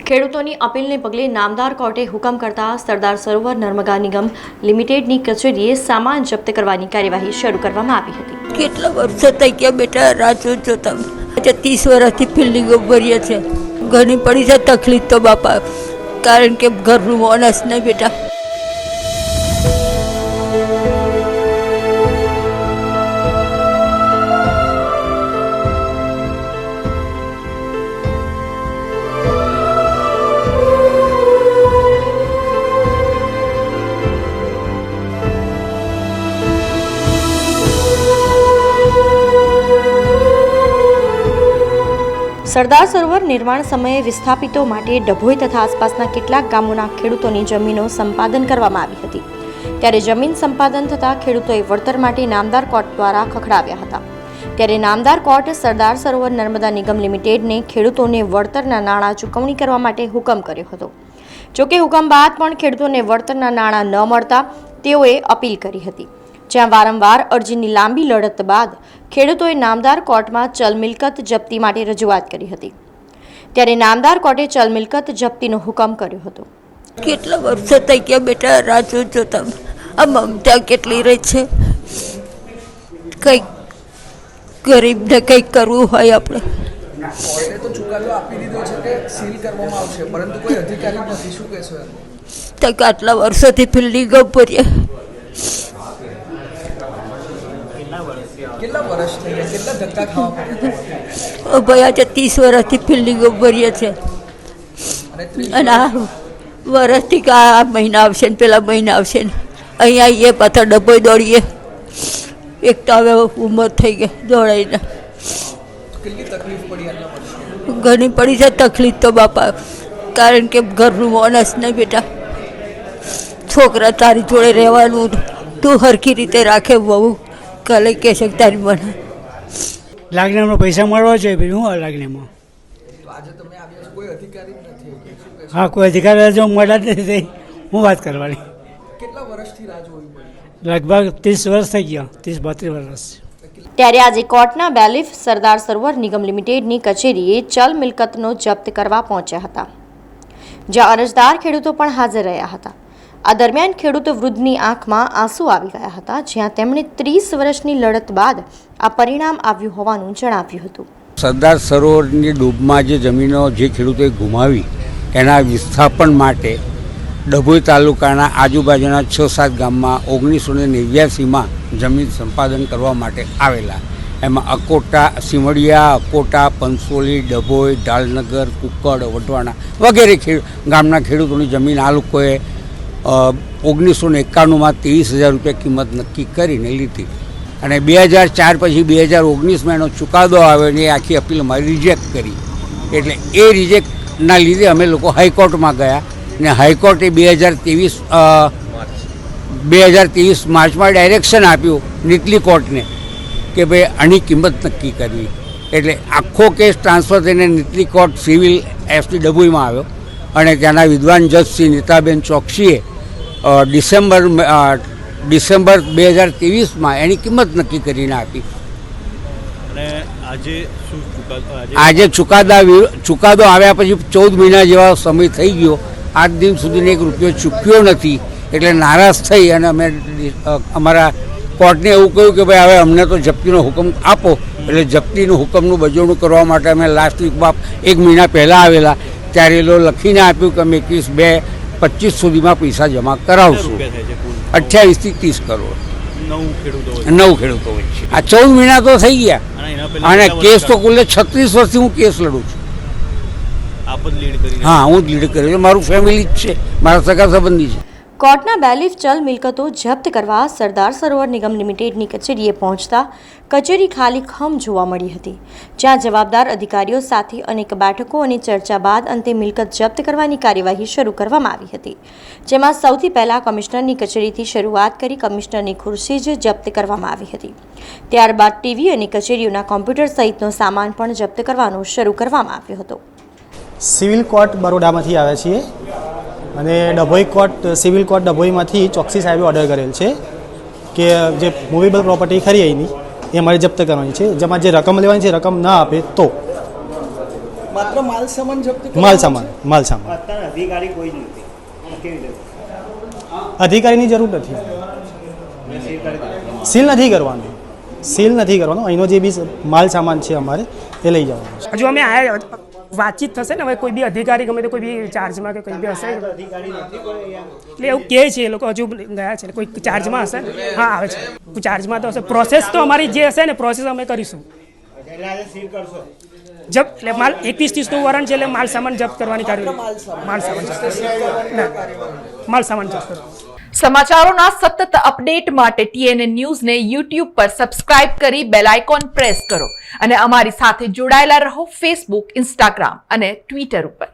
ખેડૂતોની અપીલને પગલે નામદાર કોર્ટે હુકમ કરતા સરદાર સરોવર નર્મદા નિગમ લિમિટેડની કચેરીએ સામાન જપ્ત કરવાની કાર્યવાહી શરૂ કરવામાં આવી હતી. કેટલા વર્ષો થઈ ગયા બેટા રાહ જોતા. 30 વર્ષથી ફિલ્ડિંગો ભરીએ છે. ઘણી પડી છે તકલીફ તો બાપા, કારણ કે ઘરનું માણસ નહીં બેટા. સરદાર સરોવર નિર્માણ સમયે વિસ્થાપિતો માટે ડભોઈ તથા આસપાસના કેટલાક ગામોના ખેડૂતોની જમીનો સંપાદન કરવામાં આવી હતી. ત્યારે જમીન સંપાદન થતાં ખેડૂતોએ વળતર માટે નામદાર કોર્ટ દ્વારા ખખડાવ્યા હતા. ત્યારે નામદાર કોર્ટે સરદાર સરોવર નર્મદા નિગમ લિમિટેડને ખેડૂતોને વળતરના નાણાં ચૂકવણી કરવા માટે હુકમ કર્યો હતો. જોકે હુકમ બાદ પણ ખેડૂતોને વળતરના નાણાં ન મળતા તેઓએ અપીલ કરી હતી, જ્યાં વારંવાર અરજીની લાંબી લડત બાદ ખેડૂતોએ નામદાર કોર્ટમાં ચલ મિલકત જપ્તી માટે રજૂઆત કરી હતી. ત્યારે નામદાર કોર્ટે ચલ મિલકત જપ્તીનો હુકમ કર્યો હતો. કેટલા વર્ષો થઈ ગયા બેટા રાહ જોતા. આ મમતા કેટલી રહી છે. કંઈક ગરીબને કંઈક કરવું હોય આપણે. કોર્ટે તો ચુકાદો આપી દીધો છે કે સીલ કરવામાં આવશે, પરંતુ કોઈ અધિકારી નથી. શું કહેશો? તો આટલા વર્ષોથી ફિલ્ડિંગો ભરીએ. કેટલા વર્ષ થઈ ગયા? કેટલા ધક્કા ખાવા પડ્યા? ભાઈ આજે 30 વર્ષથી ફિલ્ડિંગો ભરીએ છે. અને આ વર્ષથી કે આ મહિના આવશે ને પેલા મહિના આવશે ને અહીંયા આવીએ પાછા ડબ્બોય દોડીએ. એક તો હવે ઉંમર થઈ ગઈ દોડાઈને. કેટલી તકલીફ પડી આટલા વર્ષે? ઘણી પડી છે તકલીફ તો બાપા, કારણ કે ઘરનું માણસ નહીં બેટા. છોકરા તારી જોડે રહેવાનું, તું હરખી રીતે રાખે બહુ. કાલે કહે છે તારી મને લાગણીમાં પૈસા મળવા છે. ભાઈ શું લાગણીમાં? તો આજે તમે આવ્યા છો, કોઈ અધિકારી જ નથી. શું કહેશો? હા, કોઈ અધિકારી જો મળ્યા જ નથી. હું વાત કરવાની. કેટલા વર્ષથી રાહ જોવી પડી? લગભગ 30 વર્ષ થઈ ગયા, 30-32 વર્ષ. ત્યારે આજે કોર્ટના બેલીફ સરદાર સરોવર નિગમ લિમિટેડની કચેરીએ ચલ મિલકતનો જપ્ત કરવા પહોંચ્યા હતા, જ્યાં અરજદાર ખેડૂતો પણ હાજર રહ્યા હતા. આ દરમિયાન ખેડૂત વૃદ્ધની આંખમાં આંસુ આવી ગયા હતા, જ્યાં તેમણે 30 વર્ષની લડત બાદ આ પરિણામ આવ્યું હોવાનું જણાવ્યું હતું. સરદાર સરોવરની ડૂબમાં જે જમીનો જે ખેડૂતોએ ગુમાવી એના વિસ્થાપન માટે ડભોઈ તાલુકાના આજુબાજુના 6-7 ગામમાં 1989માં જમીન સંપાદન કરવા માટે આવેલા. એમાં અકોટા, સિમડિયા, અકોટા, પંસોલી, ડભોઈ, ઢાલનગર, કુકડ, વટવાણા વગેરે ગામના ખેડૂતોની જમીન આ લોકોએ 1991માં 23,000 રૂપિયા કિંમત નક્કી કરીને લીધી. અને 2004 પછી 2019માં એનો ચુકાદો આવ્યો અને એ આખી અપીલ અમારી રિજેક્ટ કરી. એટલે એ રિજેક્ટના લીધે અમે લોકો હાઈકોર્ટમાં ગયા અને હાઈકોર્ટે 2023 માર્ચમાં ડાયરેક્શન આપ્યું નીચલી કોર્ટને કે ભાઈ આની કિંમત નક્કી કરવી. એટલે આખો કેસ ટ્રાન્સફર થઈને નીચલી કોર્ટ સિવિલ એસટી ડભોઈમાં આવ્યો અને ત્યાંના વિદ્વાન જજ શ્રી નીતાબેન ચોકસીએ ડિસેમ્બર 2023માં એની કિંમત નક્કી કરીને આપી. આજે ચુકાદો આવ્યા પછી 14 મહિના જેવા સમય થઈ ગયો. આજ દિન સુધીને 1 રૂપિયો ચૂક્યો નથી. એટલે નારાજ થઈ અને અમે અમારા કોર્ટને એવું કહ્યું કે ભાઈ હવે અમને તો જપ્તીનો હુકમ આપો. એટલે જપ્તીનું હુકમનું બજવણું કરવા માટે અમે લાસ્ટ વીકમાં 1 મહિના પહેલાં આવેલા. ત્યારે એ લોકો લખીને આપ્યું કે અમે 21-2-25 સુધીમાં પૈસા જમા કરાવશું. 28 થી 30 કરોડ 9 ખેડૂતો વચ્ચે આ 14 મહિના તો થઈ ગયા. અને કેસ તો કુલ 36 વર્ષથી હું કેસ લડું છું. હા, હું જ લીડ કર્યો. મારું ફેમિલી જ છે, મારા સગા સંબંધી છે. કોર્ટના બેલીફ ચલ મિલકતો જપ્ત કરવા સરદાર સરોવર નિગમ લિમિટેડની કચેરીએ પહોંચતા કચેરી ખાલી ખમ જોવા મળી હતી, જ્યાં જવાબદાર અધિકારીઓ સાથે અનેક બેઠકો અને ચર્ચા બાદ અંતે મિલકત જપ્ત કરવાની કાર્યવાહી શરૂ કરવામાં આવી હતી, જેમાં સૌથી પહેલા કમિશનરની કચેરીથી શરૂઆત કરી કમિશનરની ખુરશી જ જપ્ત કરવામાં આવી હતી. ત્યારબાદ ટીવી અને કચેરીઓના કોમ્પ્યુટર સહિતનો સામાન પણ જપ્ત કરવાનો શરૂ કરવામાં આવ્યો હતો. સિવિલ કોર્ટ બરોડામાંથી આવ્યા છીએ અને ડભોઈ કોર્ટ સિવિલ કોર્ટ ડભોઈમાંથી ચોકસી સાહેબે ઓર્ડર કરેલ છે કે જે મૂવેબલ પ્રોપર્ટી ખરી એની એ અમારે જપ્ત કરવાની છે. જેમાં જે રકમ લેવાની છે રકમ ના આપે તો માત્ર માલ સામાન જપ્ત માલ સામાન અધિકારીની જરૂર નથી, સીલ નથી કરવાનું અહીંનો જે બી માલ સામાન છે અમારે એ લઈ જવાનો છે. હજુ અમે આયા વાતચીત થશે ને, હવે કોઈ બી અધિકારી ગમે તે કોઈ બી ચાર્જમાં કે કોઈ બી હશે એટલે એવું કહે છે એ લોકો, હજુ ગયા છે કોઈ ચાર્જમાં હશે. હા આવે છે, ચાર્જમાં તો હશે. પ્રોસેસ તો અમારી જે હશે ને પ્રોસેસ અમે કરીશું. જપ્ત એટલે માલ 21-30નું વોરંટ છે એટલે માલ સામાન જપ્ત કરવાની કાર્યવાહી. માલ સામાન જપ્ત કરવાનો. સમાચારોના સતત અપડેટ માટે TNN ન્યૂઝને YouTube પર સબસ્ક્રાઇબ કરી બેલ આઇકોન પ્રેસ કરો અને અમારી સાથે જોડાયેલા રહો Facebook, Instagram અને Twitter ઉપર.